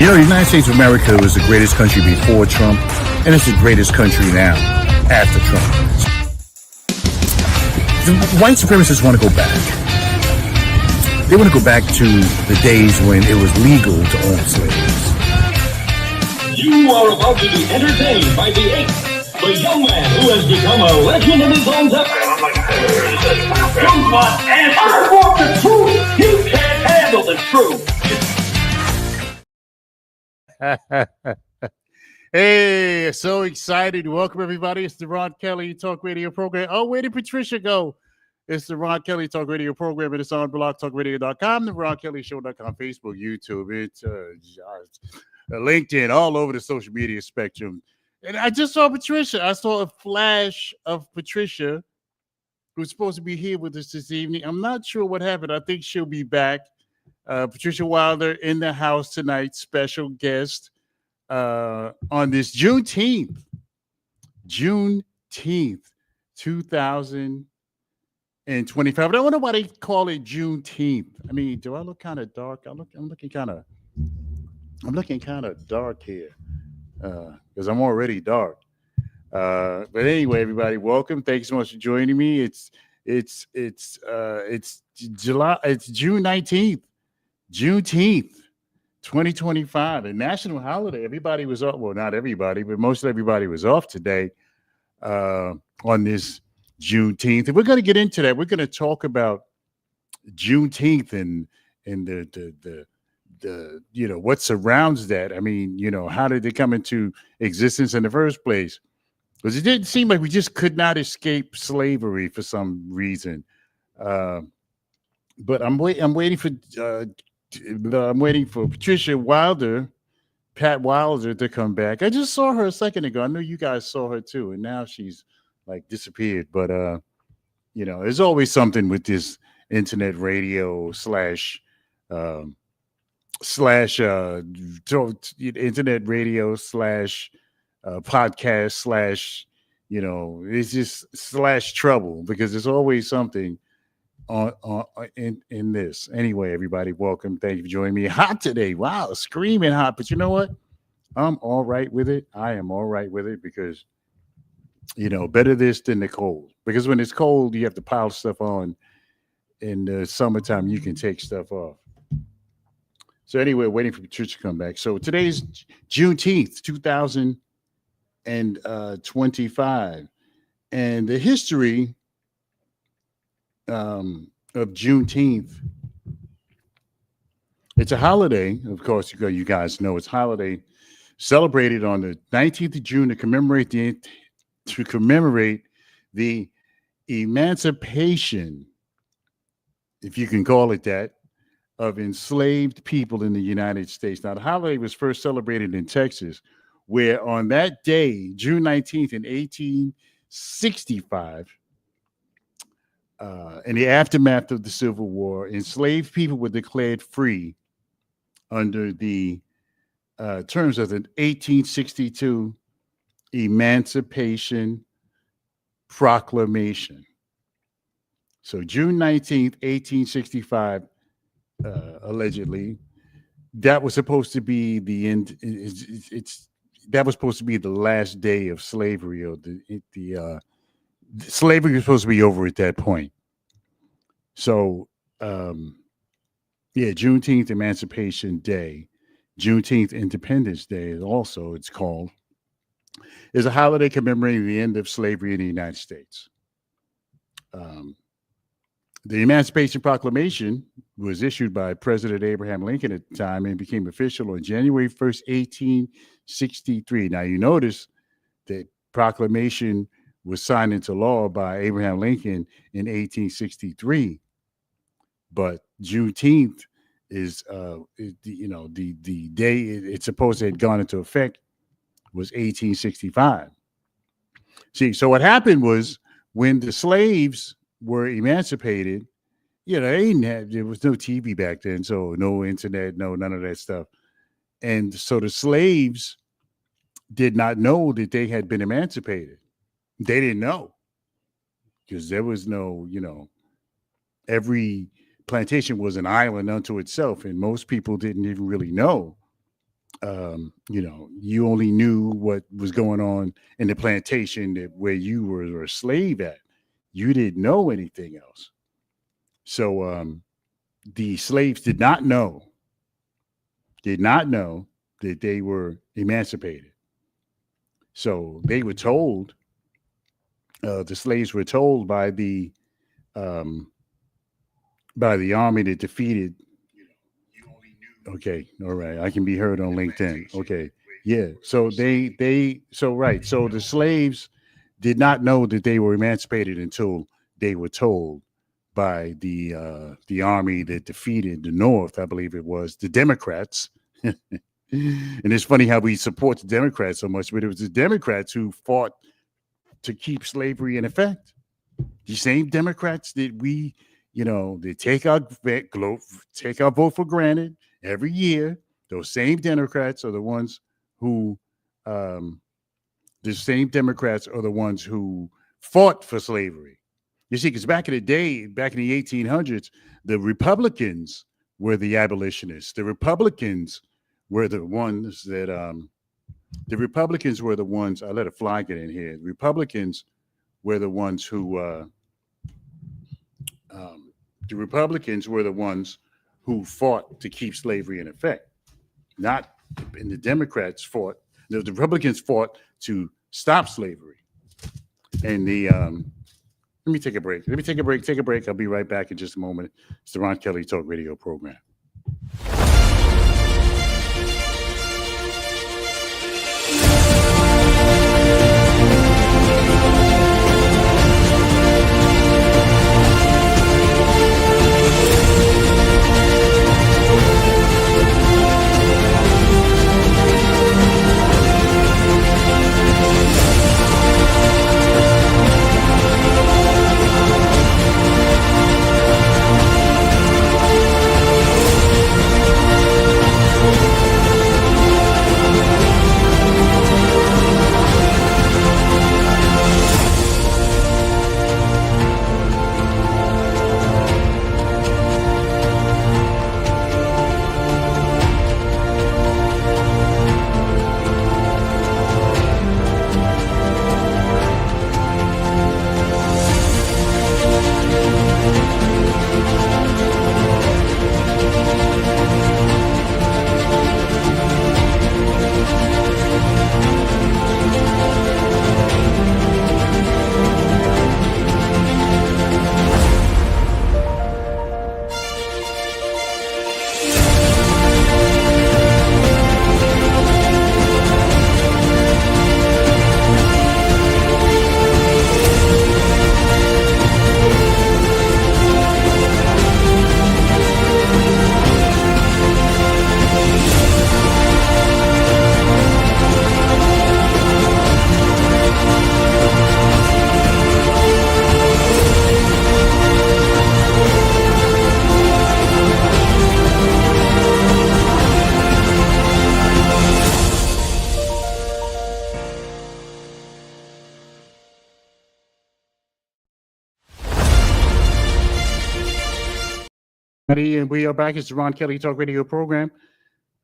The United States of America was the greatest country before Trump, and it's the greatest country now after Trump. The white supremacists want to go back. They want to go back to the days when it was legal to own slaves. You are about to be entertained by the ape, the young man who has become a legend in his own time. You must answer. I want the truth. You can't handle the truth. Hey, so excited. Welcome, everybody. It's the Ron Kelly Talk Radio program. Oh, where did Patricia go? It's the Ron Kelly Talk Radio program. It's on blogtalkradio.com, the RonKellyShow.com, Facebook, YouTube, it's LinkedIn, all over the social media spectrum. And I just saw Patricia. I saw a flash of Patricia, who's supposed to be here with us this evening. I'm not sure what happened. I think she'll be back. Patricia Wilder in the house tonight, special guest on this Juneteenth, 2025. I wonder why they call it Juneteenth. I mean, do I look kind of dark? I'm looking kind of dark here because I'm already dark. But anyway, everybody, welcome. Thanks so much for joining me. It's July. It's June 19th. Juneteenth, 2025, a national holiday. Everybody was off. Well, not everybody, but most everybody was off today on this Juneteenth. And we're going to get into that. We're going to talk about Juneteenth and the what surrounds that. I mean, how did it come into existence in the first place? Because it didn't seem like we just could not escape slavery for some reason. But I'm waiting for Patricia Wilder, Pat Wilder, to come back. I just saw her a second ago. I know you guys saw her too, and now she's like disappeared. But there's always something with this internet radio slash internet radio slash podcast slash it's just slash trouble, because there's always something in this. Anyway, everybody, welcome. Thank you for joining me. Hot today. Wow, screaming hot. But you know what? I'm all right with it. I am all right with it because, better this than the cold. Because when it's cold, you have to pile stuff on. In the summertime, you can take stuff off. So anyway, waiting for Patricia to come back. So today's Juneteenth, 2025. And the history of Juneteenth. It's a holiday, of course. You guys know it's a holiday celebrated on the 19th of June to commemorate the emancipation, if you can call it that, of enslaved people in the United States. Now, the holiday was first celebrated in Texas, where on that day, June 19th in 1865, in the aftermath of the Civil War, enslaved people were declared free under the terms of the 1862 Emancipation Proclamation. So June 19th, 1865, allegedly, that was supposed to be the end. That was supposed to be the last day of slavery, or slavery was supposed to be over at that point. So, Juneteenth Emancipation Day, Juneteenth Independence Day, also it's called, is a holiday commemorating the end of slavery in the United States. The Emancipation Proclamation was issued by President Abraham Lincoln at the time and became official on January 1st, 1863. Now, you notice that proclamation was signed into law by Abraham Lincoln in 1863, but Juneteenth is the day it's supposed to have gone into effect was 1865. See, so what happened was when the slaves were emancipated, there was no TV back then, so no internet, none of that stuff, and so the slaves did not know that they had been emancipated. They didn't know, because there was no, every plantation was an island unto itself, and most people didn't even really know you only knew what was going on in the plantation where you were a slave at. You didn't know anything else. So the slaves did not know that they were emancipated. So they were told, the slaves were told um, by the army that defeated. Okay, all right. I can be heard on LinkedIn. Okay, yeah. So right. So the slaves did not know that they were emancipated until they were told by the army that defeated the North. I believe it was the Democrats. And it's funny how we support the Democrats so much, but it was the Democrats who fought to keep slavery in effect. The same Democrats that they take our vote for granted every year. Those same Democrats are the ones who, fought for slavery. You see, because back in the day, back in the 1800s, the Republicans were the abolitionists. The Republicans were the ones that, I let a fly get in here. The Republicans were the ones who, fought to keep slavery in effect. And the Democrats fought, the Republicans fought to stop slavery. And let me take a break. Take a break. I'll be right back in just a moment. It's the Ron Kelly Talk Radio program. And we are back. It's the Ron Kelly Talk Radio program.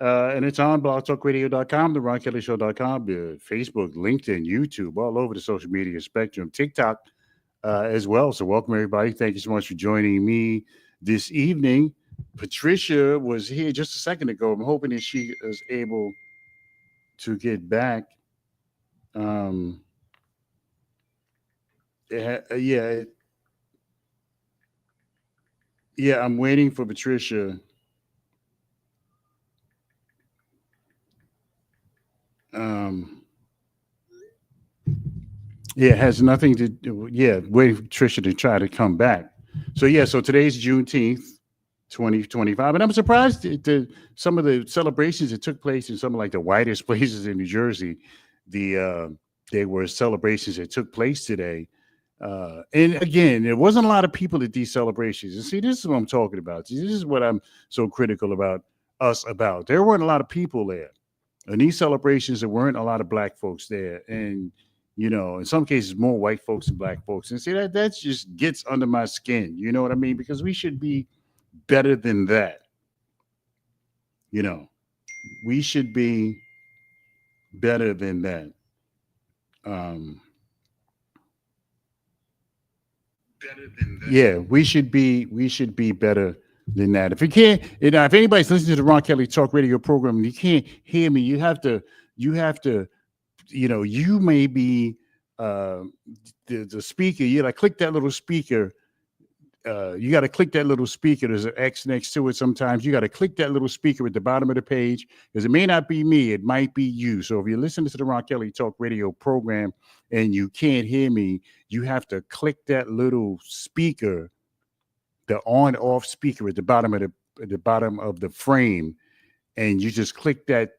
And it's on blogtalkradio.com, the RonKellyShow.com, Facebook, LinkedIn, YouTube, all over the social media spectrum, TikTok as well. So welcome, everybody. Thank you so much for joining me this evening. Patricia was here just a second ago. I'm hoping that she is able to get back. Yeah, I'm waiting for Patricia. It has nothing to do. Yeah, waiting for Patricia to try to come back. So today's Juneteenth, 2025, and I'm surprised at some of the celebrations that took place in some of like the whitest places in New Jersey. There were celebrations that took place today. And again, there wasn't a lot of people at these celebrations. And see, this is what I'm talking about. This is what I'm so critical about us about. There weren't a lot of people there. In these celebrations, there weren't a lot of black folks there. And, in some cases, more white folks than black folks. And see, that just gets under my skin. You know what I mean? Because we should be better than that. we should be better than that. Yeah, we should be better than that. If you can't, if anybody's listening to the Ron Kelly Talk Radio program and you can't hear me, you have to, you may be the speaker. You like click that little speaker. You got to click that little speaker. There's an X next to it. Sometimes you got to click that little speaker at the bottom of the page because it may not be me. It might be you. So if you're listening to the Ron Kelly Talk Radio program and you can't hear me, you have to click that little speaker, the on-off speaker at the bottom of the frame, and you just click that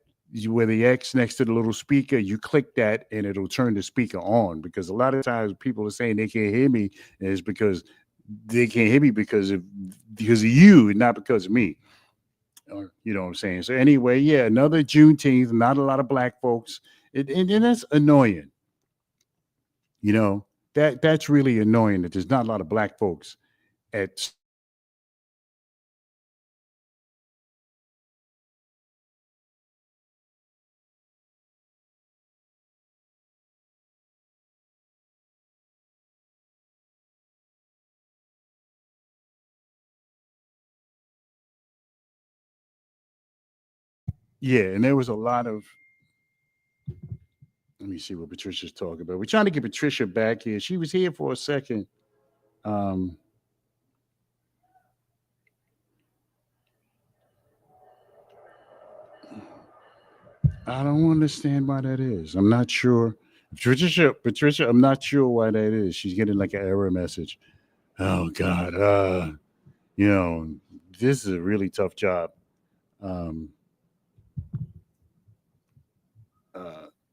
where the X next to the little speaker. You click that, and it'll turn the speaker on. Because a lot of times people are saying they can't hear me, and it's because they can't hear me because of you, and not because of me. You know what I'm saying? So anyway, yeah, another Juneteenth. Not a lot of black folks, and that's annoying. You know, that's really annoying that there's not a lot of black folks at. Yeah, and there was a lot of. Let me see what Patricia's talking about. We're trying to get Patricia back here. She was here for a second. I don't understand why that is. I'm not sure. Patricia, I'm not sure why that is. She's getting like an error message. Oh God. This is a really tough job.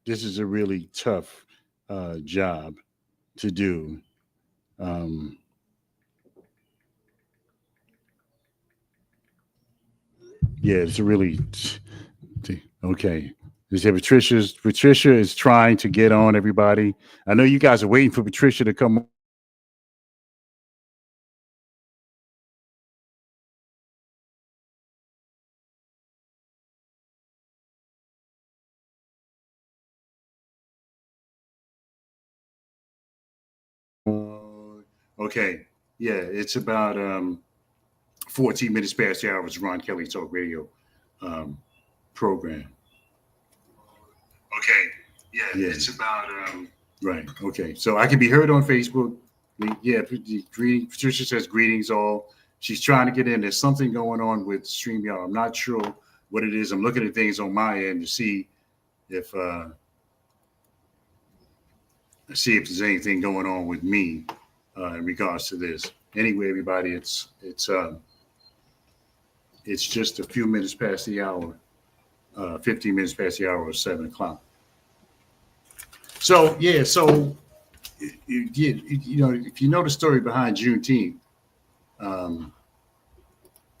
This is a really tough job to do. Yeah, it's a really okay. Patricia is trying to get on, everybody. I know you guys are waiting for Patricia to come. Okay. Yeah, it's about 14 minutes past the hour. It's Ron Kelly Talk Radio program. Okay. Yeah, it's about right. Okay. So I can be heard on Facebook. Yeah, Patricia says greetings all. She's trying to get in. There's something going on with StreamYard. I'm not sure what it is. I'm looking at things on my end to see if there's anything going on with me in regards to this. Anyway, everybody, it's just a few minutes past the hour, 15 minutes past the hour of 7 o'clock. So yeah, if you know the story behind Juneteenth,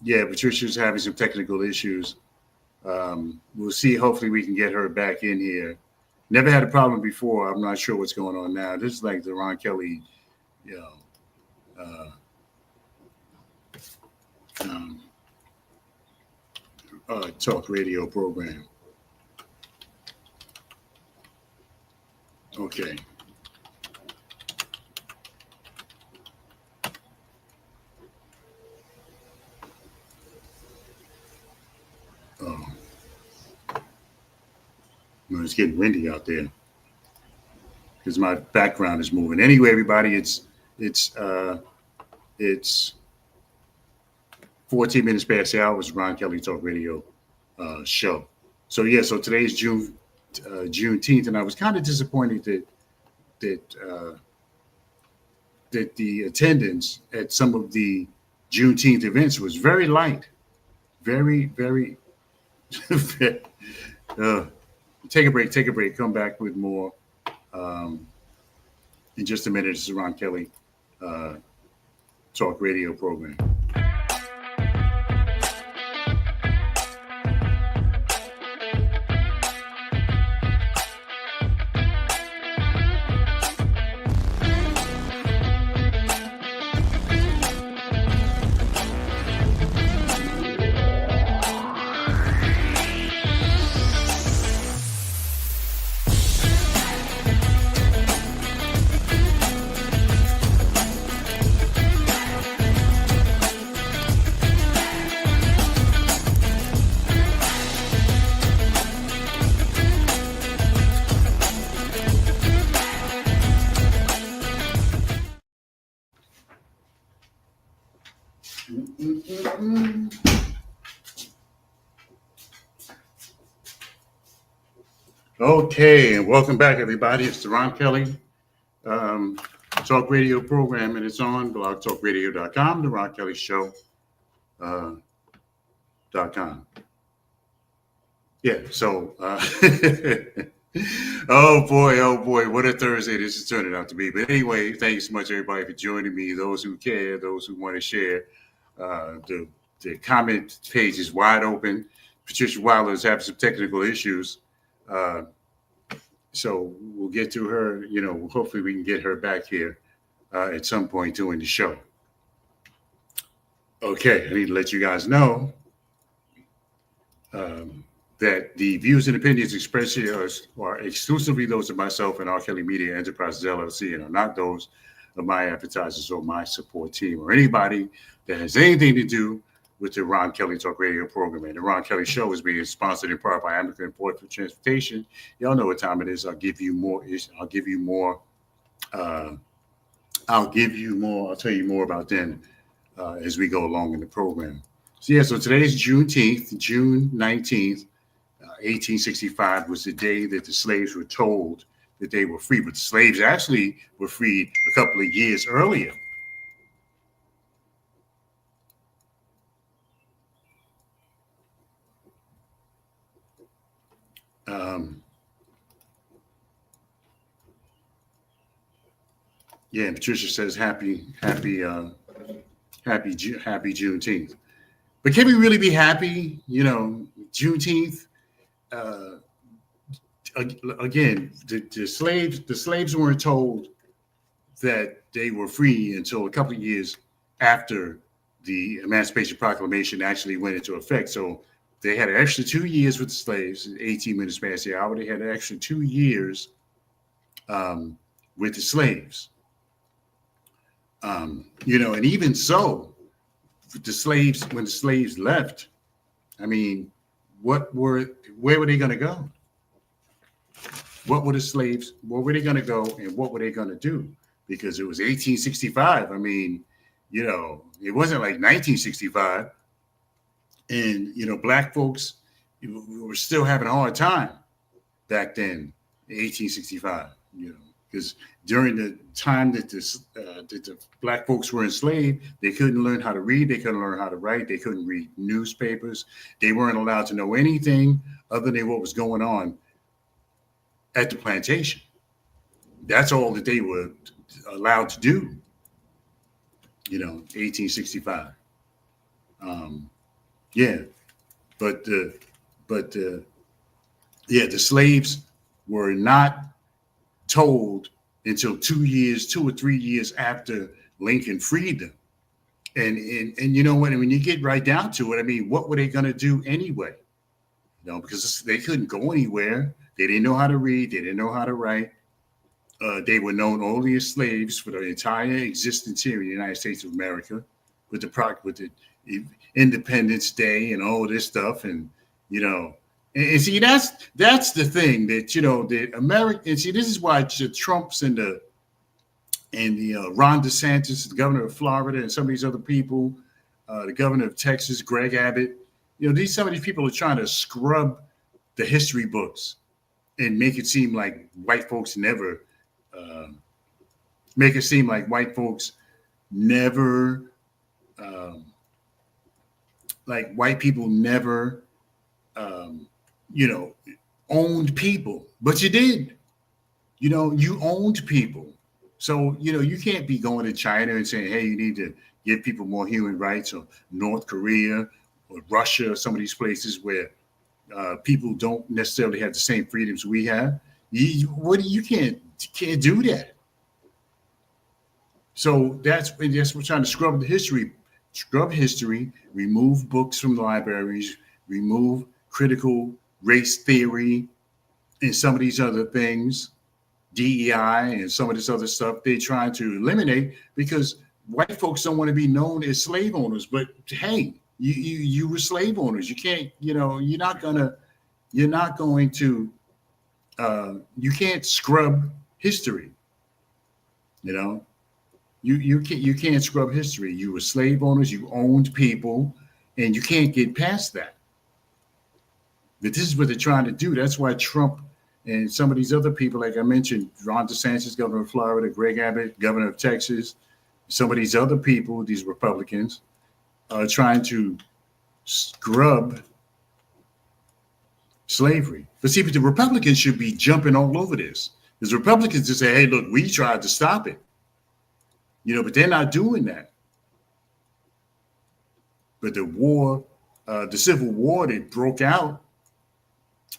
Patricia's having some technical issues. We'll see. Hopefully, we can get her back in here. Never had a problem before. I'm not sure what's going on now. This is like the Ron Kelly, talk radio program. Okay. Oh. Well, it's getting windy out there because my background is moving. Anyway, everybody, it's 14 minutes past the hour. It's Ron Kelly Talk Radio show. So yeah, so today's Juneteenth, and I was kind of disappointed that the attendance at some of the Juneteenth events was very light, very, very. Take a break. Come back with more in just a minute. This is Ron Kelly Talk Radio program. Okay, and welcome back, everybody. It's the Ron Kelly um, Talk Radio program, and it's on blogtalkradio.com, the Ron Kelly Show .com. Yeah, so oh boy, what a Thursday this is turning out to be. But anyway, thanks so much, everybody, for joining me. Those who care, those who want to share. The comment page is wide open. Patricia Wilder is having some technical issues. So we'll get to her, hopefully we can get her back here at some point during the show. Okay, I need to let you guys know that the views and opinions expressed here are exclusively those of myself and R. Kelly Media Enterprises, LLC, and are not those of my advertisers or my support team or anybody that has anything to do with the Ron Kelly Talk Radio program. And the Ron Kelly Show is being sponsored in part by American Port for Transportation. Y'all know what time it is. I'll give you more. I'll tell you more about them as we go along in the program. So today's Juneteenth, June 19th, 1865 was the day that the slaves were told that they were free. But the slaves actually were freed a couple of years earlier. Yeah, Patricia says happy Juneteenth. But can we really be happy? Juneteenth. Again, the slaves weren't told that they were free until a couple of years after the Emancipation Proclamation actually went into effect. So they had an extra 2 years with the slaves, 18 minutes past the hour. They had an extra 2 years with the slaves. And even so, when the slaves left, I mean, where were they going to go? Where were they going to go and what were they going to do? Because it was 1865. I mean, it wasn't like 1965. And, black folks were still having a hard time back then, in 1865, because during the time that the black folks were enslaved, they couldn't learn how to read, they couldn't learn how to write, they couldn't read newspapers, they weren't allowed to know anything other than what was going on at the plantation. That's all that they were allowed to do, 1865. The slaves were not told until 2 or 3 years after Lincoln freed them. And you know what? When you get right down to it, I mean, what were they going to do anyway? Because they couldn't go anywhere. They didn't know how to read. They didn't know how to write. They were known only as slaves for the entire existence here in the United States of America, with the Independence Day and all this stuff, and and see that's the thing that the American. See, this is why the Trumps and the Ron DeSantis, the governor of Florida, and some of these other people, the governor of Texas, Greg Abbott, some of these people are trying to scrub the history books and make it seem like white folks never. Make it seem like white folks never. Like white people never, owned people, but you did. You owned people. So, you can't be going to China and saying, hey, you need to give people more human rights, or North Korea or Russia, or some of these places where people don't necessarily have the same freedoms we have. You can't do that. So that's we're trying to scrub history, remove books from libraries, remove critical race theory, and some of these other things, DEI and some of this other stuff they try to eliminate because white folks don't want to be known as slave owners. But hey, you were slave owners. You can't, you're not going to, you can't scrub history, You can't scrub history. You were slave owners. You owned people, and you can't get past that. But this is what they're trying to do. That's why Trump and some of these other people, like I mentioned, Ron DeSantis, governor of Florida, Greg Abbott, governor of Texas, some of these other people, these Republicans, are trying to scrub slavery. But see, but the Republicans should be jumping all over this. Because Republicans just say, hey, look, we tried to stop it. But they're not doing that. But the war, the Civil War that broke out,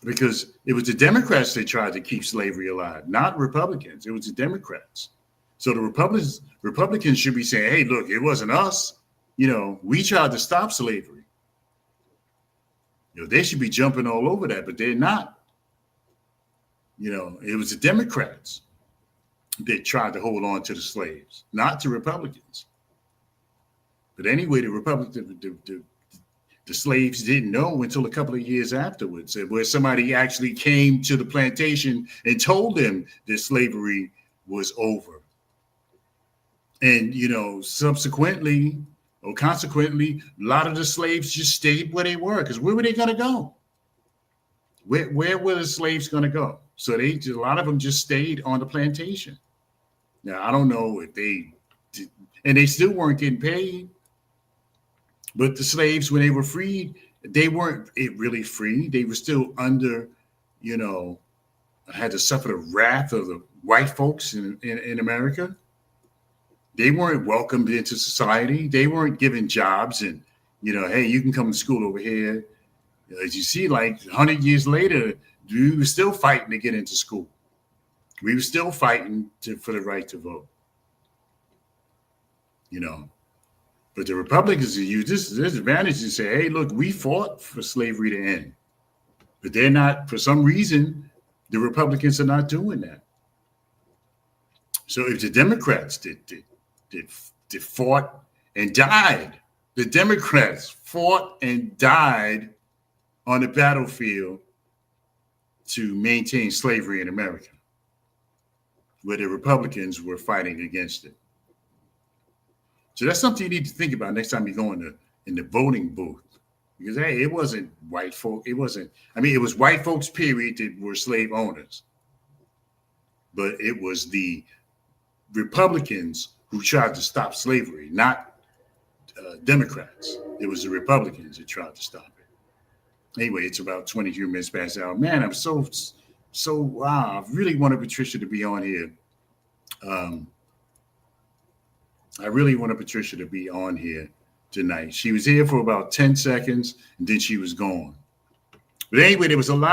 because it was the Democrats that tried to keep slavery alive, not Republicans. It was the Democrats. So the Republicans should be saying, hey, look, it wasn't us. We tried to stop slavery. They should be jumping all over that, but they're not. It was the Democrats that tried to hold on to the slaves, not the Republicans. But anyway, the slaves didn't know until a couple of years afterwards, where somebody actually came to the plantation and told them that slavery was over. And, subsequently or consequently, a lot of the slaves just stayed where they were, because where were they going to go? Where were the slaves going to go? So a lot of them just stayed on the plantation. Now, I don't know if they did, and they still weren't getting paid. But the slaves, when they were freed, they weren't really free. They were still under, had to suffer the wrath of the white folks in America. They weren't welcomed into society. They weren't given jobs and, hey, you can come to school over here. As you see, like 100 years later, we were still fighting to get into school. We were still fighting for the right to vote. But the Republicans use this advantage to say, hey, look, we fought for slavery to end. But they're not, for some reason, the Republicans are not doing that. So if the Democrats did fought and died, the Democrats fought and died on the battlefield to maintain slavery in America, where the Republicans were fighting against it. So that's something you need to think about next time you go in the voting booth. Because, hey, it wasn't white folk. It was white folks, period, that were slave owners. But it was the Republicans who tried to stop slavery, not Democrats. It was the Republicans that tried to stop it. Anyway, it's about 22 minutes past the hour. Man, I'm so wow. I really wanted Patricia to be on here. I really wanted Patricia to be on here tonight. She was here for about 10 seconds and then she was gone. But anyway, there were a lot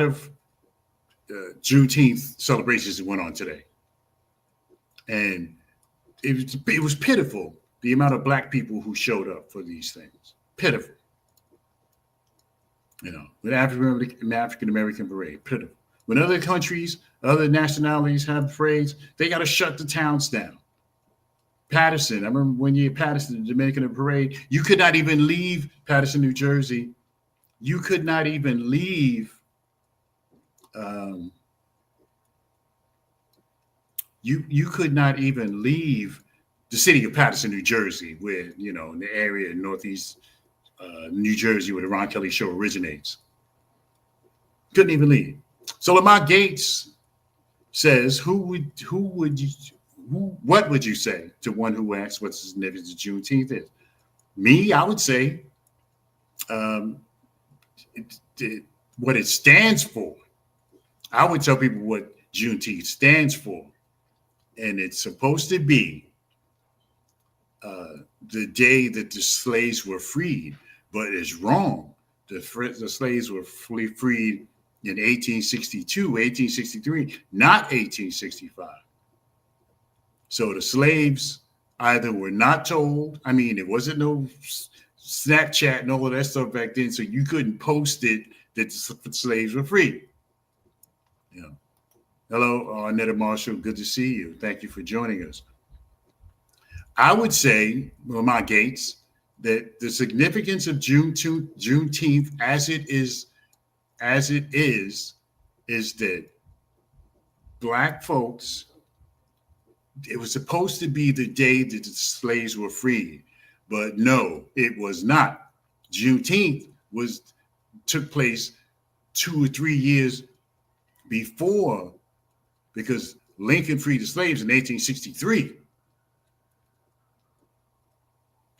of Juneteenth celebrations that went on today. And it was pitiful, the amount of Black people who showed up for these things. Pitiful. With African American parade, pitiful. When other countries, other nationalities have parades, they got to shut the towns down. Patterson, I remember one year, Patterson, the Dominican parade, you could not even leave Patterson, New Jersey. You could not even leave. You could not even leave the city of Patterson, New Jersey, where in the area in northeast New Jersey, where the Ron Kelly show originates. Couldn't even leave. So Lamar Gates says, what would you say to one who asks what the significance of Juneteenth is? Me, I would say what it stands for. I would tell people what Juneteenth stands for. And it's supposed to be the day that the slaves were freed. But it's wrong. The slaves were freed in 1862, 1863, not 1865. So the slaves either were not told. There wasn't no Snapchat and all of that stuff back then, so you couldn't post it that the slaves were free. Hello, Annetta Marshall. Good to see you. Thank you for joining us. I would say, Lamont Gates, that the significance of Juneteenth as it is as it is that black folks, it was supposed to be the day that the slaves were freed, but no, it was not. Juneteenth took place 2 or 3 years before, because Lincoln freed the slaves in 1863.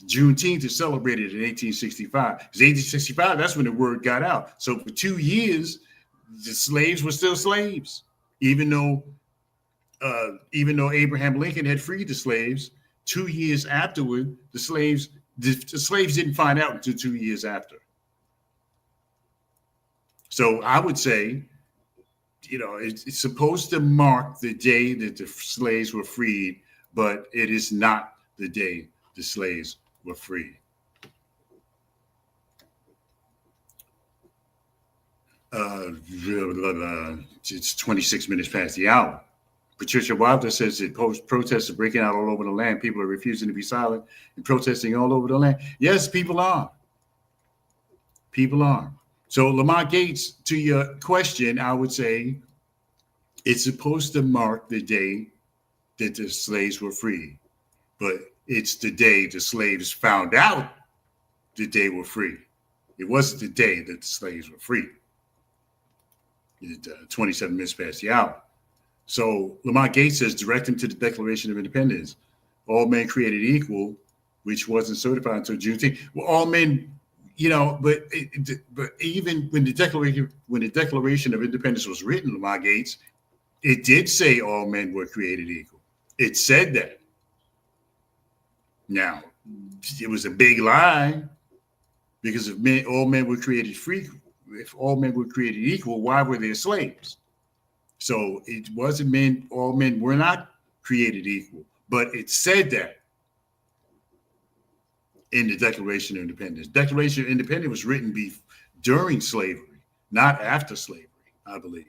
Juneteenth is celebrated in 1865. Because 1865, that's when the word got out. So for 2 years, the slaves were still slaves, even though Abraham Lincoln had freed the slaves. 2 years afterward, the slaves didn't find out until 2 years after. So I would say, it's supposed to mark the day that the slaves were freed, but it is not the day the slaves were freed. It's 26 minutes past the hour. Patricia Wilder says that protests are breaking out all over the land. People are refusing to be silent and protesting all over the land. Yes, people are. People are. So Lamont Gates, to your question, I would say it's supposed to mark the day that the slaves were freed, but it's the day the slaves found out that they were free. It wasn't the day that the slaves were free. 27 minutes past the hour. So Lamont Gates says, direct him to the Declaration of Independence. All men created equal, which wasn't certified until Juneteenth. Well, all men, but even when the Declaration of Independence was written, Lamont Gates, it did say all men were created equal. It said that. Now, it was a big lie, because if all men were created free, if all men were created equal, why were there slaves? So it wasn't all men were not created equal, but it said that in the Declaration of Independence. Declaration of Independence was written during slavery, not after slavery, I believe.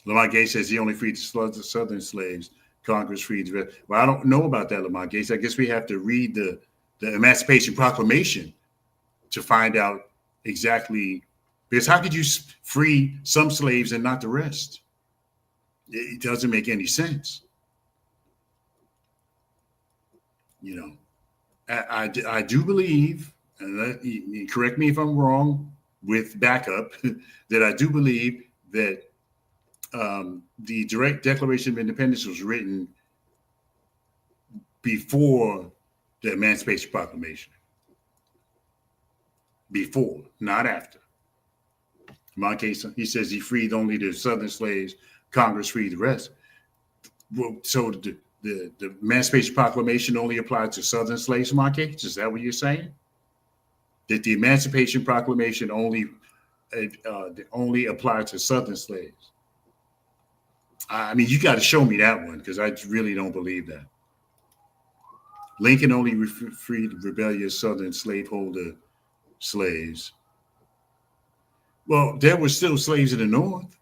Lamont Gates says he only freed the Southern slaves. Congress freed the rest. Well, I don't know about that, Lamont Gates. I guess we have to read the Emancipation Proclamation to find out exactly. Because how could you free some slaves and not the rest? It doesn't make any sense. I do believe, and correct me if I'm wrong with backup, that I do believe that the direct Declaration of Independence was written before the Emancipation Proclamation. Before, not after. Case, he says he freed only the Southern slaves. Congress freed the rest. Well, so the Emancipation Proclamation only applied to Southern slaves, Case? Is that what you're saying? That the Emancipation Proclamation only applied to Southern slaves? I mean, you got to show me that one, because I really don't believe that. Lincoln only freed rebellious Southern slaveholder slaves. Well, there were still slaves in the North.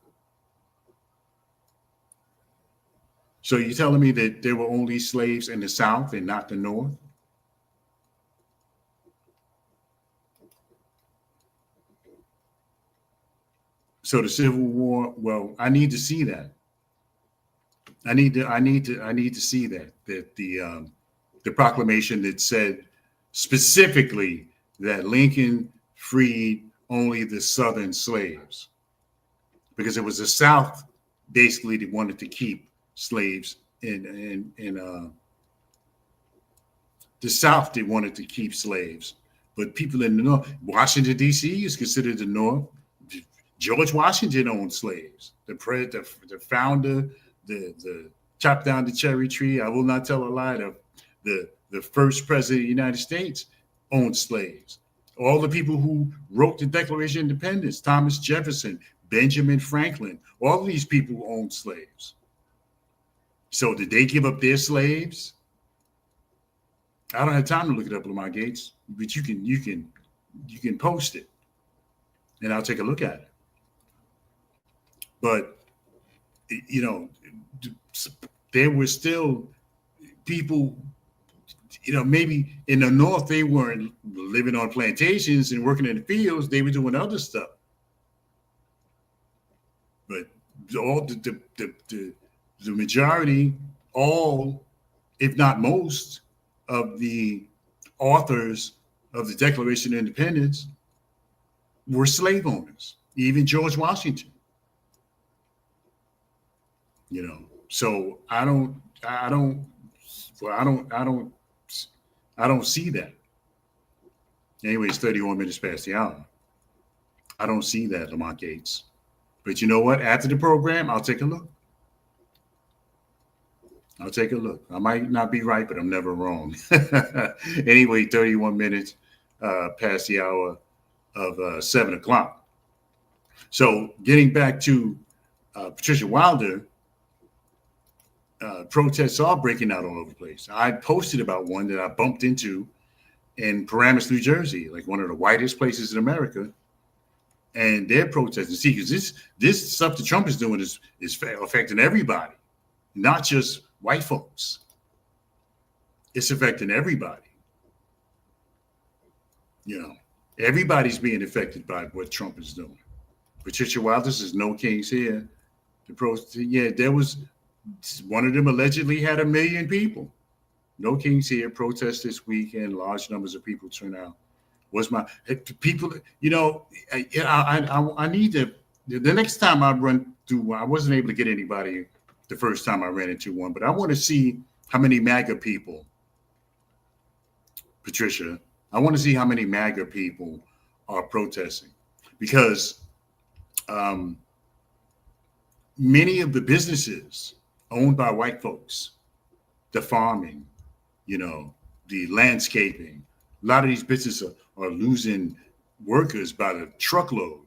So you're telling me that there were only slaves in the South and not the North? So the Civil War, well, I need to see that. I need to see that the proclamation that said specifically that Lincoln freed only the Southern slaves, because it was the South basically that wanted to keep slaves in the South. They wanted to keep slaves, but people in the North, Washington D.C. is considered the North. George Washington owned slaves. The founder, the chopped down the cherry tree. I will not tell a lie. The first president of the United States owned slaves. All the people who wrote the Declaration of Independence, Thomas Jefferson, Benjamin Franklin, all of these people owned slaves. So did they give up their slaves? I don't have time to look it up, Lamont Gates, but you can post it, and I'll take a look at it. But there were still people. Maybe in the North, they weren't living on plantations and working in the fields. They were doing other stuff. But all the majority, all, if not most, of the authors of the Declaration of Independence were slave owners, even George Washington. You know, so I don't see that. Anyway, it's 31 minutes past the hour. I don't see that, Lamont Gates. But you know what? After the program, I'll take a look. I'll take a look. I might not be right, but I'm never wrong. Anyway, 31 minutes past the hour of 7 o'clock. So getting back to Patricia Wilder, protests are breaking out all over the place. I posted about one that I bumped into in Paramus, New Jersey, like one of the whitest places in America. And they're protesting. See, because this stuff that Trump is doing is affecting everybody, not just white folks. It's affecting everybody. You know, everybody's being affected by what Trump is doing. Patricia Wilder says no kings here. There was one of them allegedly had 1 million people. No kings here. Protest this weekend. Large numbers of people turn out. People, you know, I need to, the next time I run through, I wasn't able to get anybody the first time I ran into one, but I want to see how many MAGA people, Patricia, I want to see how many MAGA people are protesting, because many of the businesses owned by white folks, the farming, you know, the landscaping, a lot of these businesses are losing workers by the truckload,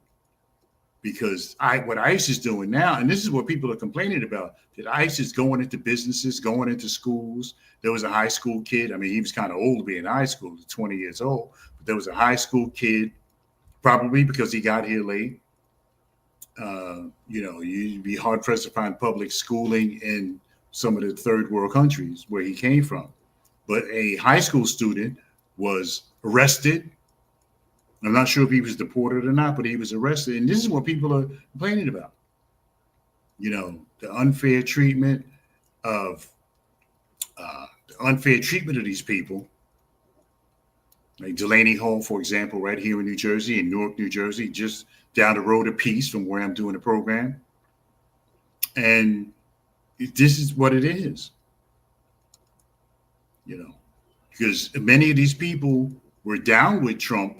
because what ICE is doing now, and this is what people are complaining about, that ICE is going into businesses, going into schools. There was a high school kid. I mean, he was kind of old to be in high school, 20 years old, but there was a high school kid, probably because he got here late. You know, you'd be hard pressed to find public schooling in some of the third world countries where he came from. But a high school student was arrested. I'm not sure if he was deported or not, but he was arrested. And this is what people are complaining about. You know, the unfair treatment of these people. Like Delaney Hall, for example, right here in New Jersey, in Newark, New Jersey, just down the road a piece from where I'm doing the program. And this is what it is. You know, because many of these people were down with Trump,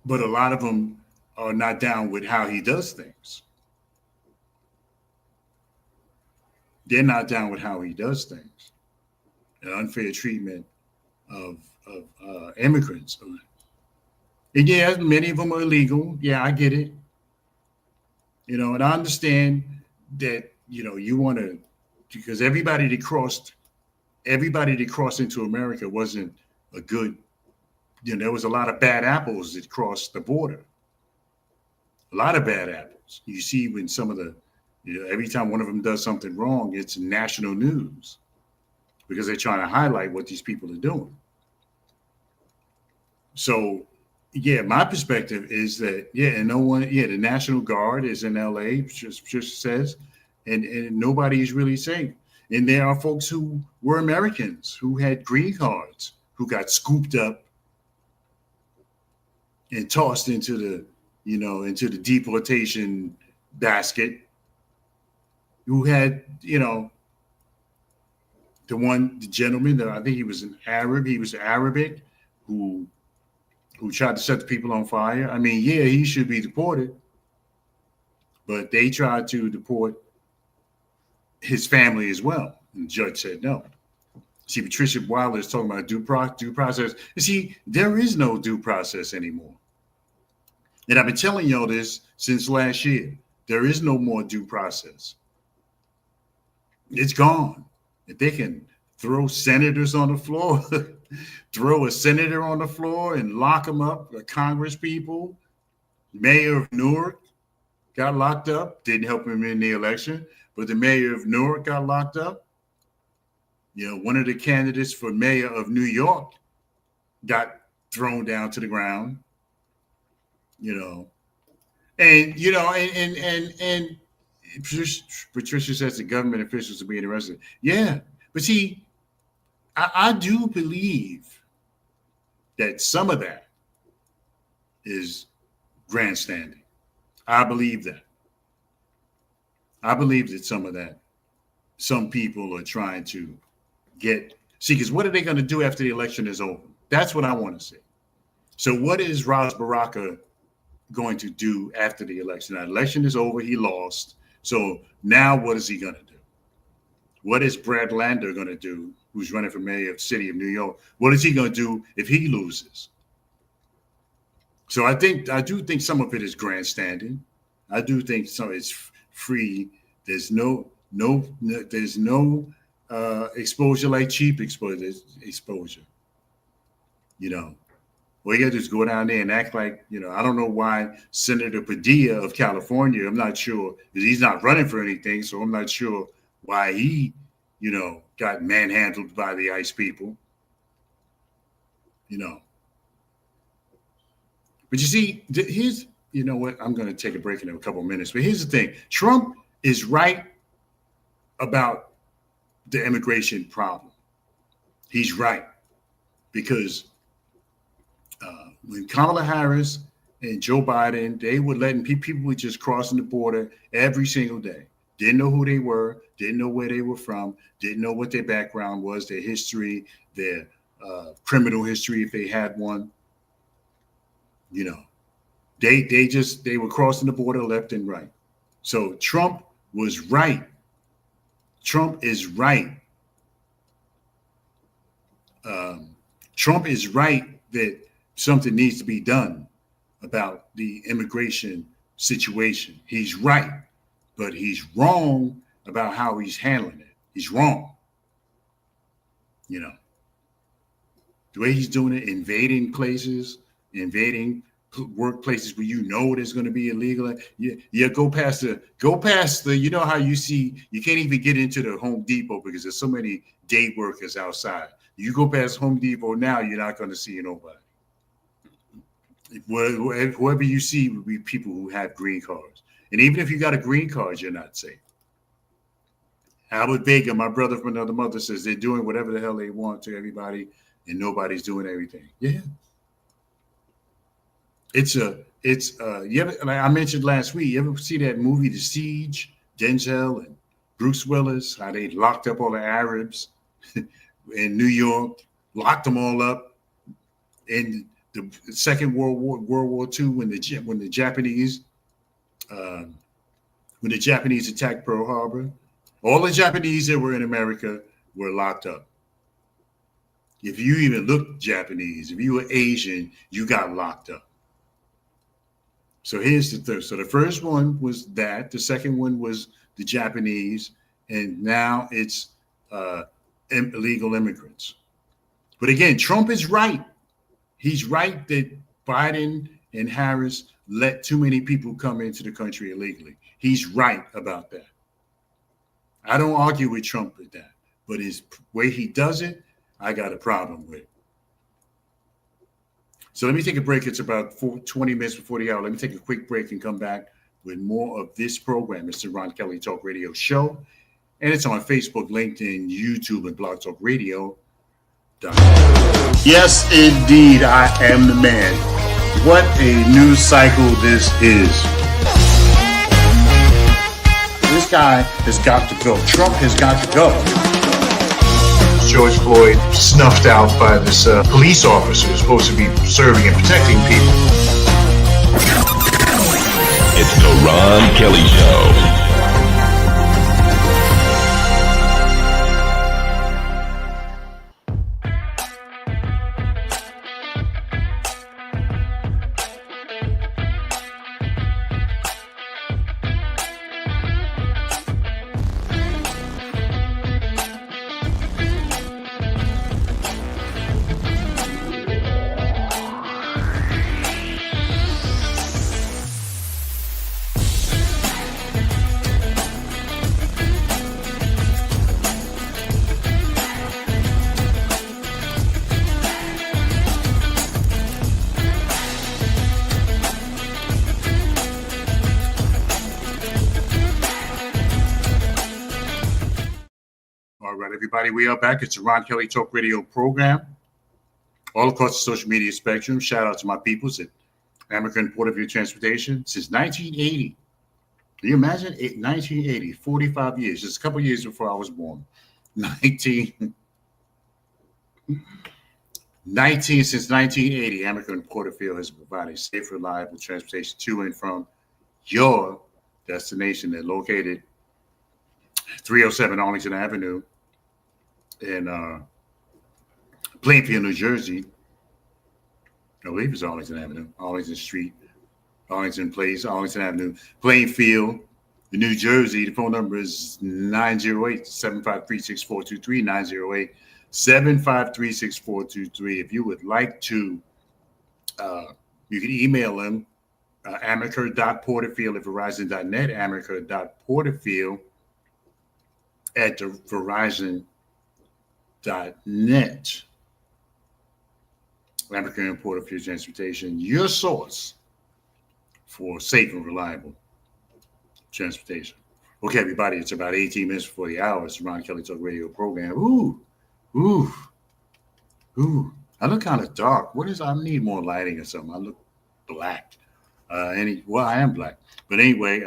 but a lot of them are not down with how he does things. They're not down with how he does things. The unfair treatment of immigrants. And yeah, many of them are illegal. Yeah, I get it. You know, and I understand that, you know, you want to, because everybody that crossed into America wasn't a good, you know, there was a lot of bad apples that crossed the border. A lot of bad apples. You see when some of the, you know, every time one of them does something wrong, it's national news because they're trying to highlight what these people are doing. So, yeah, my perspective is that, yeah, and the National Guard is in LA, just says, and nobody is really safe. And there are folks who were Americans who had green cards who got scooped up and tossed into the deportation basket, who had, you know, the gentleman that I think he was Arabic, who tried to set the people on fire. I mean, yeah, he should be deported, but they tried to deport his family as well. And the judge said no. See, Patricia Wilder is talking about due process. You see, there is no due process anymore. And I've been telling y'all this since last year. There is no more due process. It's gone. If they can throw senators on the floor, throw a senator on the floor and lock them up, the Congress people, mayor of Newark got locked up, didn't help him in the election, but the mayor of Newark got locked up. You know, one of the candidates for mayor of New York got thrown down to the ground, you know. And you know, and Patricia says the government officials are being arrested. Yeah, but see, I do believe that some of that is grandstanding. I believe that. I believe that some of that, some people are trying to because what are they going to do after the election is over? That's what I want to see. So what is Ras Baraka going to do after the election? The election is over. He lost. So now what is he going to do? What is Brad Lander going to do, who's running for mayor of the city of New York? What is he going to do if he loses? So I do think some of it is grandstanding. I do think some it's free. There's no exposure like cheap exposure. You know, all you got to do is go down there and act like, you know, I don't know why Senator Padilla of California, I'm not sure, because he's not running for anything, so I'm not sure why he, you know, got manhandled by the ICE people. You know. But you see, here's, you know what, I'm going to take a break in a couple of minutes, but here's the thing. Trump is right about the immigration problem. He's right, because when Kamala Harris and Joe Biden, they were letting people were just crossing the border every single day. Didn't know who they were, didn't know where they were from, didn't know what their background was, their history, their criminal history if they had one. You know, they were crossing the border left and right. So Trump was right. Trump is right. Trump is right that something needs to be done about the immigration situation. He's right, but he's wrong about how he's handling it. He's wrong. You know, the way he's doing it, invading places, invading workplaces where you know there's going to be illegal. Yeah, go past the, you know how you see, you can't even get into the Home Depot because there's so many day workers outside. You go past Home Depot now, you're not going to see nobody. Whoever you see will be people who have green cards. And even if you got a green card, you're not safe. Albert Baker, my brother from another mother, says they're doing whatever the hell they want to everybody and nobody's doing everything. Yeah. You ever, like I mentioned last week, you ever see that movie, The Siege, Denzel and Bruce Willis, how they locked up all the Arabs in New York, locked them all up in the Second World War II when the Japanese attacked Pearl Harbor. All the Japanese that were in America were locked up. If you even looked Japanese, if you were Asian, you got locked up. So here's the third. So the first one was that. The second one was the Japanese. And now it's illegal immigrants. But again, Trump is right. He's right that Biden and Harris let too many people come into the country illegally. He's right about that. I don't argue with Trump with that. But his way he does it, I got a problem with. So let me take a break. It's about 20 minutes before the hour. Let me take a quick break and come back with more of this program. It's the Ron Kelly Talk Radio Show. And it's on Facebook, LinkedIn, YouTube, and Blog Talk Radio. Yes, indeed, I am the man. What a news cycle this is. This guy has got to go. Trump has got to go. George Floyd snuffed out by this police officer who's supposed to be serving and protecting people. It's the Ron Kelly Show. right, everybody, we are back. It's the Ron Kelly Talk Radio program. All across the social media spectrum. Shout out to my peoples at American Port of View Transportation since 1980. Can you imagine? 1980, 45 years, just a couple years before I was born. 19 since 1980, American Porterfield has provided safe, reliable transportation to and from your destination. They're located 307 Arlington Avenue in Plainfield, New Jersey. I believe it's Arlington Avenue, Arlington Street, Arlington Place, Arlington Avenue, Plainfield, New Jersey. The phone number is 908-753-6423, 908-753-6423. If you would like to, you can email them, amaker.porterfield at verizon.net, amaker.porterfield@verizon.net. American Porterfield Transportation, your source for safe and reliable transportation. Okay, everybody, it's about 18 minutes before the hour. It's the Ron Kelly Talk Radio program. Ooh. I look kind of dark. I need more lighting or something. I look black. I am black. But anyway,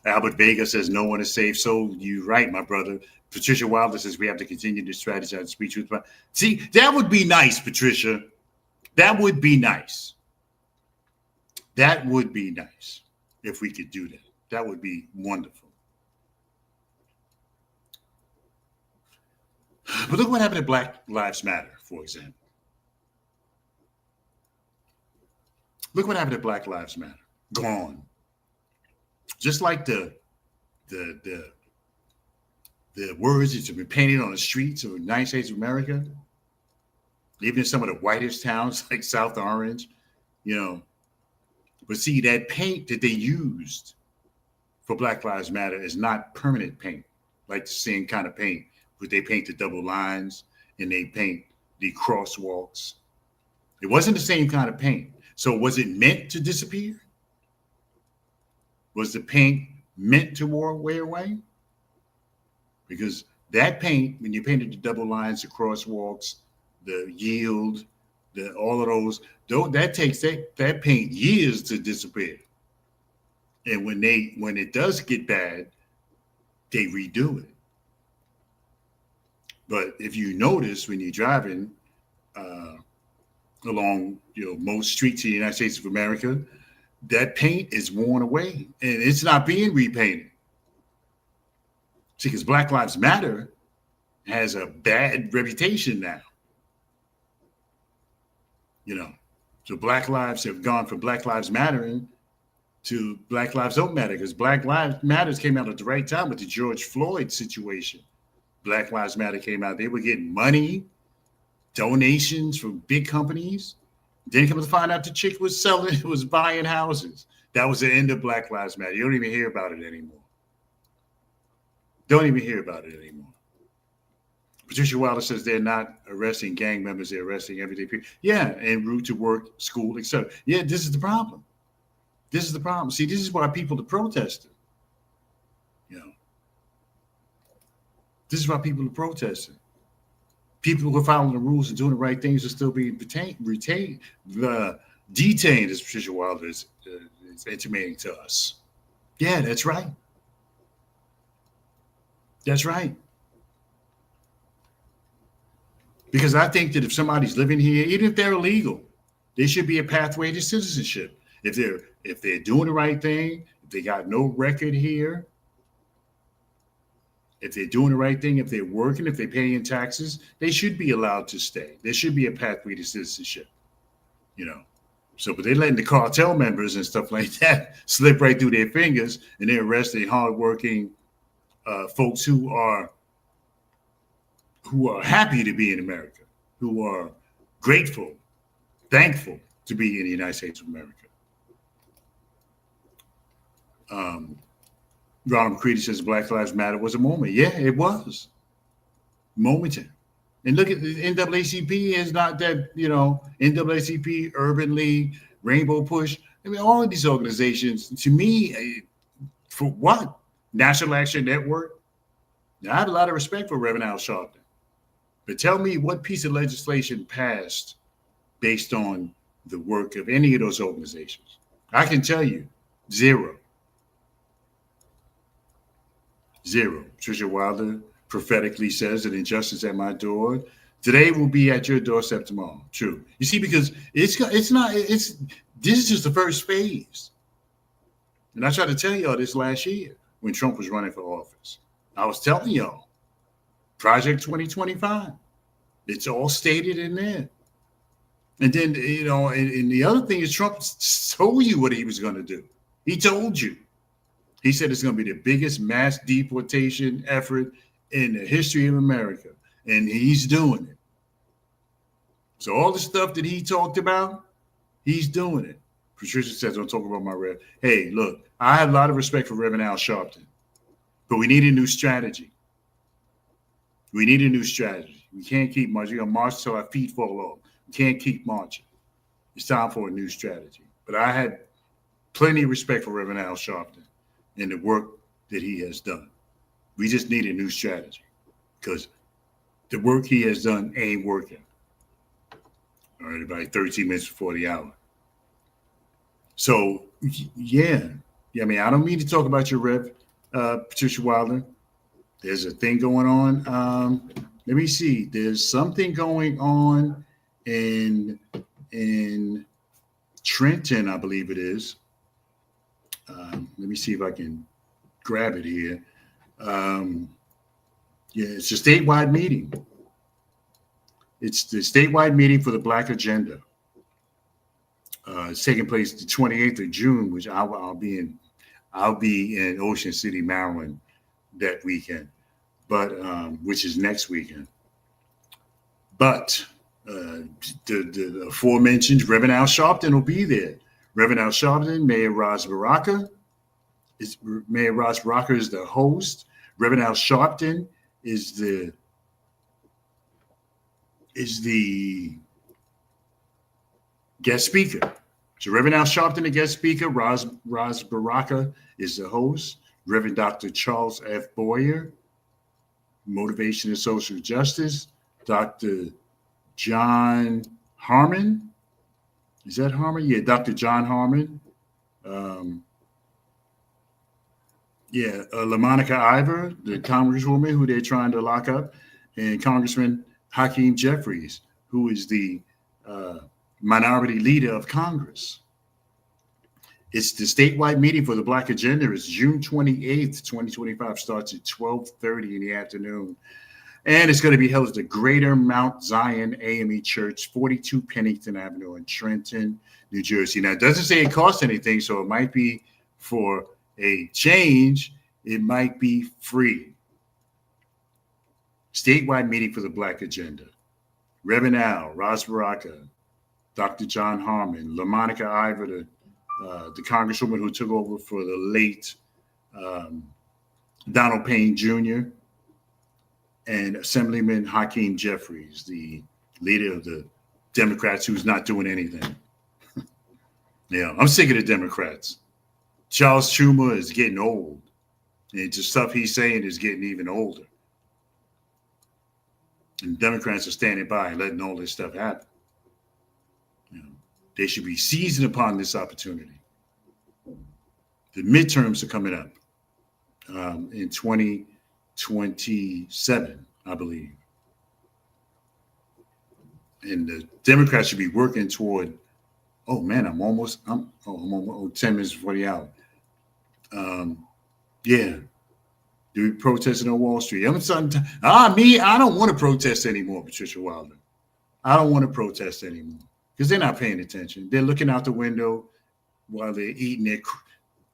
Albert Vega says no one is safe. So you're right, my brother. Patricia Wilder says we have to continue to strategize and speak truth. See, that would be nice, Patricia. That would be nice. That would be nice if we could do that. That would be wonderful. But look what happened to Black Lives Matter, for example. Look what happened to Black Lives Matter. Gone. Just like the words that have been painted on the streets of the United States of America, even in some of the whitest towns like South Orange, But see, that paint that they used for Black Lives Matter is not permanent paint, like the same kind of paint, but they paint the double lines and they paint the crosswalks. It wasn't the same kind of paint. So was it meant to disappear? Was the paint meant to wear away? Because that paint, when you painted the double lines, the crosswalks, the yield, all of those, that takes that paint years to disappear. And when it does get bad, they redo it. But if you notice when you're driving along most streets in the United States of America, that paint is worn away and it's not being repainted. See, because Black Lives Matter has a bad reputation now. So Black lives have gone from Black Lives Mattering to Black Lives Don't Matter, because Black Lives Matters came out at the right time with the George Floyd situation. Black Lives Matter came out. They were getting money, donations from big companies. Then come to find out the chick was buying houses. That was the end of Black Lives Matter. You don't even hear about it anymore. Patricia Wilder says they're not arresting gang members, they're arresting everyday people. Yeah, en route to work, school, etc. Yeah, this is the problem. See, this is why people are protesting. This is why people are protesting. People who are following the rules and doing the right things are still being detained, as Patricia Wilder is intimating to us. Yeah, that's right. That's right. Because I think that if somebody's living here, even if they're illegal, there should be a pathway to citizenship. If they're doing the right thing, if they got no record here, if they're doing the right thing, if they're working, if they're paying taxes, they should be allowed to stay. There should be a pathway to citizenship, So, but they're letting the cartel members and stuff like that slip right through their fingers, and they're arresting hardworking folks who are happy to be in America, who are grateful, thankful to be in the United States of America. Ronald McCready says Black Lives Matter was a moment. Yeah, it was. Momentary. And look at the NAACP is not that, NAACP, Urban League, Rainbow Push. I mean, all of these organizations, to me, for what? National Action Network. Now, I have a lot of respect for Reverend Al Sharpton, but tell me what piece of legislation passed based on the work of any of those organizations. I can tell you, zero. Zero. Patricia Wilder prophetically says that injustice at my door today will be at your doorstep tomorrow. True. You see, because this is just the first phase. And I tried to tell y'all this last year when Trump was running for office. I was telling y'all, Project 2025. It's all stated in there. And then, and the other thing is Trump told you what he was going to do. He told you. He said it's going to be the biggest mass deportation effort in the history of America. And he's doing it. So all the stuff that he talked about, he's doing it. Patricia says, don't talk about my Rev. Hey, look, I have a lot of respect for Reverend Al Sharpton, but we need a new strategy. We need a new strategy. We can't keep marching. We're going to march till our feet fall off. We can't keep marching. It's time for a new strategy. But I had plenty of respect for Reverend Al Sharpton and the work that he has done. We just need a new strategy because the work he has done ain't working. All right, about 13 minutes before the hour. So, yeah. I mean, I don't mean to talk about your Rev, Patricia Wilder. There's a thing going on. Let me see. There's something going on in Trenton, I believe it is. Let me see if I can grab it here. It's a statewide meeting. It's the statewide meeting for the Black Agenda. It's taking place the 28th of June, which I'll be in Ocean City, Maryland that weekend, but which is next weekend. But the aforementioned Reverend Al Sharpton will be there. Reverend Al Sharpton, Mayor Ras Baraka is the host. Reverend Al Sharpton is the guest speaker. So Reverend Al Sharpton, the guest speaker. Ras Baraka is the host. Reverend Dr. Charles F. Boyer, Motivation and Social Justice. Dr. John Harmon. Is that Harmon? Yeah, Dr. John Harmon. LaMonica Ivor, the congresswoman who they're trying to lock up, and Congressman Hakeem Jeffries, who is the minority leader of Congress. It's the statewide meeting for the Black Agenda. It's June 28th, 2025, starts at 12:30 in the afternoon. And it's going to be held at the Greater Mount Zion AME Church, 42 Pennington Avenue in Trenton, New Jersey. Now, it doesn't say it costs anything, so it might be for a change. It might be free. Statewide meeting for the Black Agenda. Reverend Al, Ras Baraka, Dr. John Harmon, LaMonica Ivor, the congresswoman who took over for the late Donald Payne Jr., and Assemblyman Hakeem Jeffries, the leader of the Democrats who's not doing anything. I'm sick of the Democrats. Charles Schumer is getting old. And the stuff he's saying is getting even older. And Democrats are standing by and letting all this stuff happen. They should be seizing upon this opportunity. The midterms are coming up in 2027, I believe. And the Democrats should be working toward, I'm almost 10 minutes before the hour. Do we protesting on Wall Street? I don't want to protest anymore, Patricia Wilder. I don't want to protest anymore because they're not paying attention. They're looking out the window while they're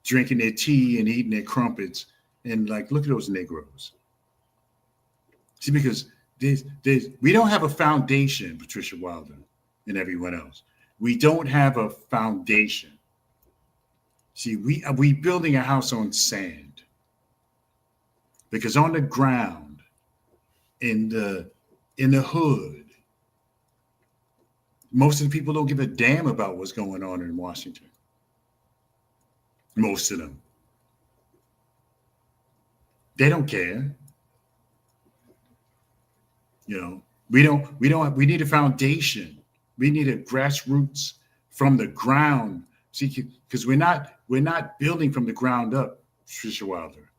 drinking their tea and eating their crumpets. And look at those Negroes. See, because we don't have a foundation, Patricia Wilder and everyone else. We don't have a foundation. See, we building a house on sand. Because on the ground, in the hood, most of the people don't give a damn about what's going on in Washington. Most of them. They don't care. We need a foundation. We need a grassroots from the ground. See, because we're not building from the ground up, Trisha Wilder.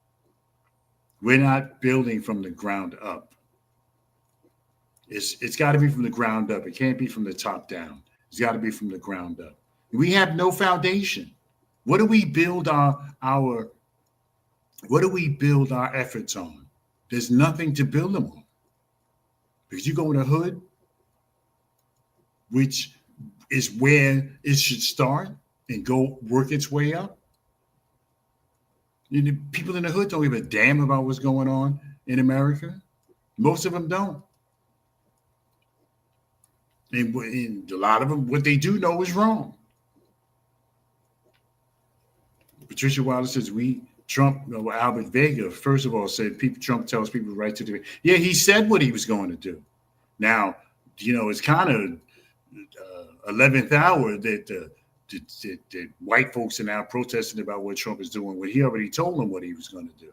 We're not building from the ground up. It's got to be from the ground up. It can't be from the top down. It's got to be from the ground up. We have no foundation. What do we build our efforts on? There's nothing to build them on. Because you go in the hood, which is where it should start and go work its way up. People in the hood don't give a damn about what's going on in America. Most of them don't. And a lot of them, what they do know is wrong. Patricia Wilder says Albert Vega, first of all, said Trump tells people right to do. Yeah, he said what he was going to do. Now, it's kind of 11th hour that white folks are now protesting about what Trump is doing when he already told them what he was going to do.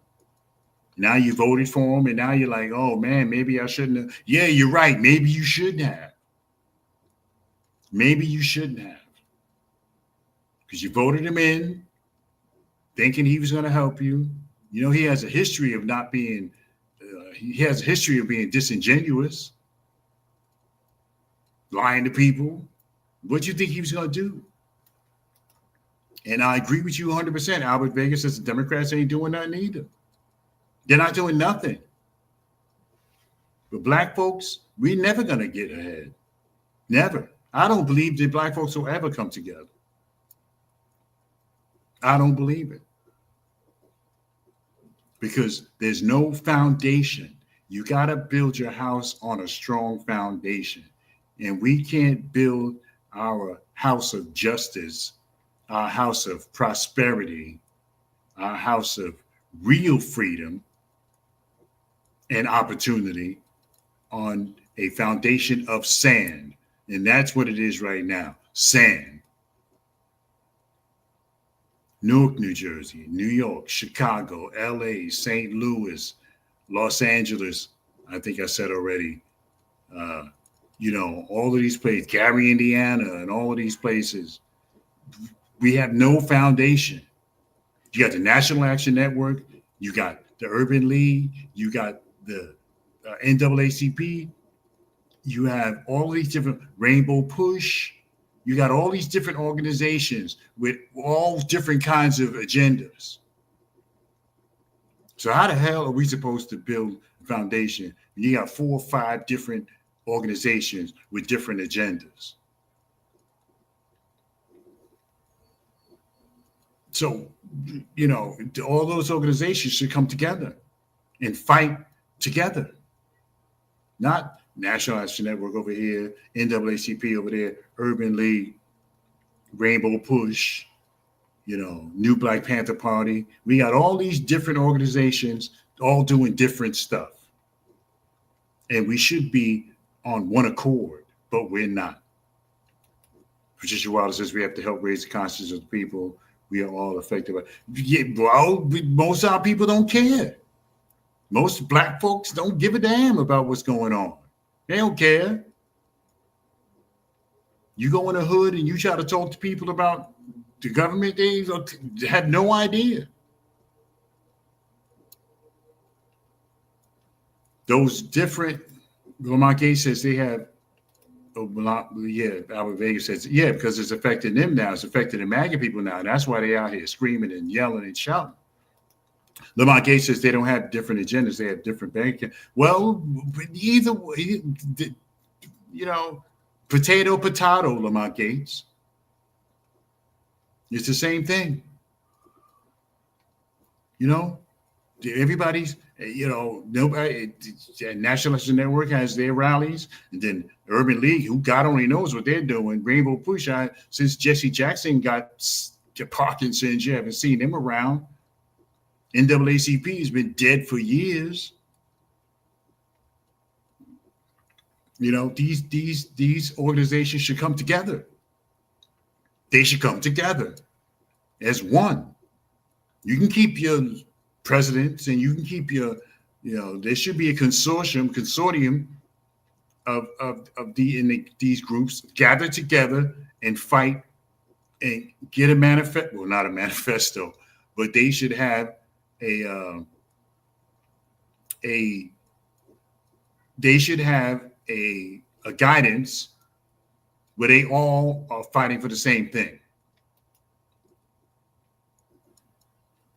Now you voted for him, and now you're like, oh, man, maybe I shouldn't have. Yeah, you're right. Maybe you shouldn't have. Maybe you shouldn't have. Because you voted him in, thinking he was going to help you. He has a history of not being, he has a history of being disingenuous, lying to people. What do you think he was going to do? And I agree with you 100%. Albert Vega says the Democrats ain't doing nothing either. They're not doing nothing. But black folks, we're never going to get ahead. Never. I don't believe that black folks will ever come together. I don't believe it. Because there's no foundation. You got to build your house on a strong foundation. And we can't build our house of justice, our house of prosperity, our house of real freedom and opportunity on a foundation of sand. And that's what it is right now, sand. Newark, New Jersey, New York, Chicago, LA, St. Louis, Los Angeles, I think I said already, all of these places, Gary, Indiana, and all of these places, we have no foundation. You got the National Action Network, you got the Urban League, you got the NAACP, you have all these different Rainbow Push, you got all these different organizations with all different kinds of agendas. So how the hell are we supposed to build a foundation when you got 4 or 5 different organizations with different agendas? So, all those organizations should come together and fight together. Not National Action Network over here, NAACP over there, Urban League, Rainbow Push, New Black Panther Party. We got all these different organizations all doing different stuff. And we should be on one accord, but we're not. Patricia Wilder says we have to help raise the consciousness of the people. We are all affected by. Yeah, well, most of our people don't care. Most black folks don't give a damn about what's going on. They don't care. You go in the hood and you try to talk to people about the government, they have no idea. Those different, Lamont Gates says they have, Albert Vega says, because it's affecting them now. It's affecting the MAGA people now. And that's why they're out here screaming and yelling and shouting. Lamont Gates says they don't have different agendas. They have different bank accounts. Well, either way, potato, Lamont Gates. It's the same thing. Everybody's, nobody, National Action Network has their rallies, and then Urban League, who God only knows what they're doing. Rainbow Push, since Jesse Jackson got Parkinson's, you haven't seen him around. NAACP has been dead for years. These organizations should come together. They should come together as one. You can keep your presidents, and you can keep your, there should be a consortium of these groups gather together and fight and get a manifesto. Well, not a manifesto, but they should have a guidance where they all are fighting for the same thing.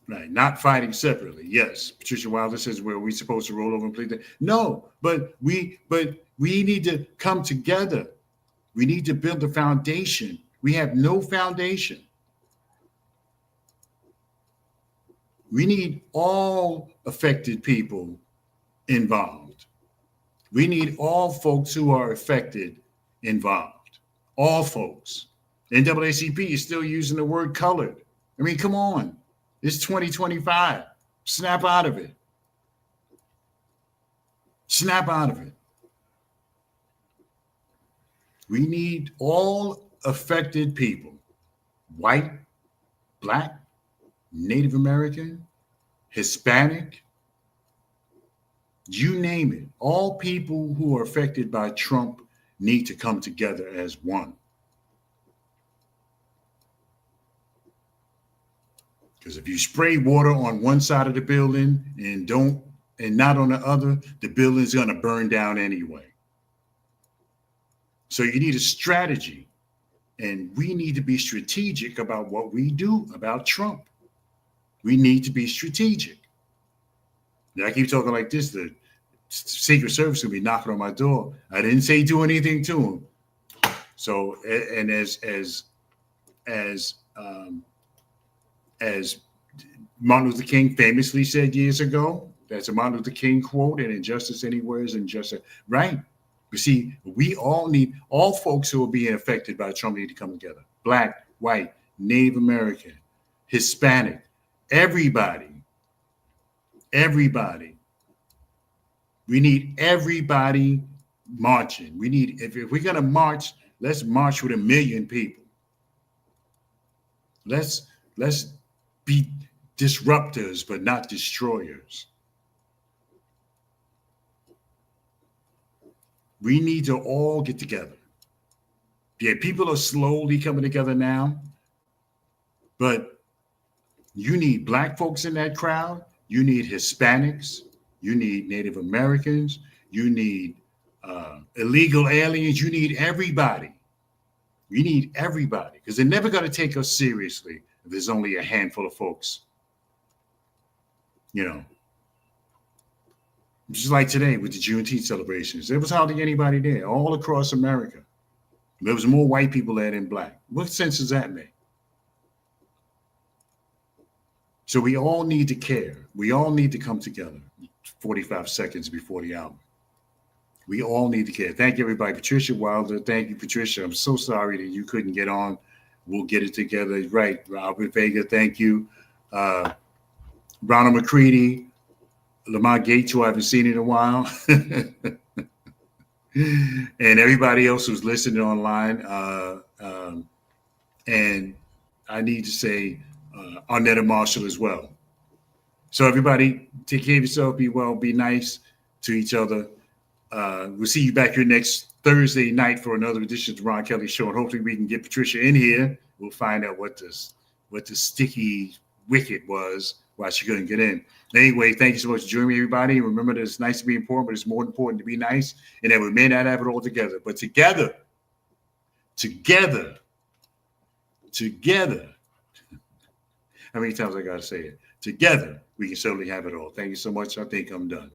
Right, not fighting separately. Yes, Patricia Wilder says, "Were we supposed to roll over and play that?" No, but we need to come together. We need to build a foundation. We have no foundation. We need all affected people involved. We need all folks who are affected involved. All folks. NAACP is still using the word colored. I mean, come on. It's 2025. Snap out of it. Snap out of it. We need all affected people, white, black, Native American, Hispanic, you name it. All people who are affected by Trump need to come together as one. Because if you spray water on one side of the building and not on the other, the building's going to burn down anyway. So you need a strategy, and we need to be strategic about what we do about Trump. We need to be strategic. Now, I keep talking like this, the Secret Service will be knocking on my door. I didn't say do anything to him. So, and as Martin Luther King famously said years ago, that's a Martin Luther King quote, and injustice anywhere is injustice. Right. You see, we all folks who are being affected by Trump need to come together. Black, white, Native American, Hispanic, everybody. We need everybody marching. We need, if we're going to march, let's march with 1 million people. Let's be disruptors, but not destroyers. We need to all get together. Yeah, people are slowly coming together now, but you need black folks in that crowd. You need Hispanics. You need Native Americans. You need illegal aliens. You need everybody. We need everybody, because they're never going to take us seriously if there's only a handful of folks. Just like today with the Juneteenth celebrations, there was hardly anybody there, all across America. There was more white people there than black. What sense does that make? So we all need to care. We all need to come together. 45 seconds before the hour. We all need to care. Thank you, everybody. Patricia Wilder. Thank you, Patricia. I'm so sorry that you couldn't get on. We'll get it together. Right. Robert Vega, thank you. Ronald McCready, Lamont Gates, who I haven't seen in a while. And everybody else who's listening online. And I need to say Arnetta Marshall as well. So everybody, take care of yourself, be well, be nice to each other. We'll see you back here next Thursday night for another edition of the Ron Kelly Show. And hopefully we can get Patricia in here. We'll find out what the sticky wicket was, why she couldn't get in. Anyway, thank you so much for joining me, everybody. Remember that it's nice to be important, but it's more important to be nice, and that we may not have it all together. But together, how many times I got to say it? Together, we can certainly have it all. Thank you so much. I think I'm done.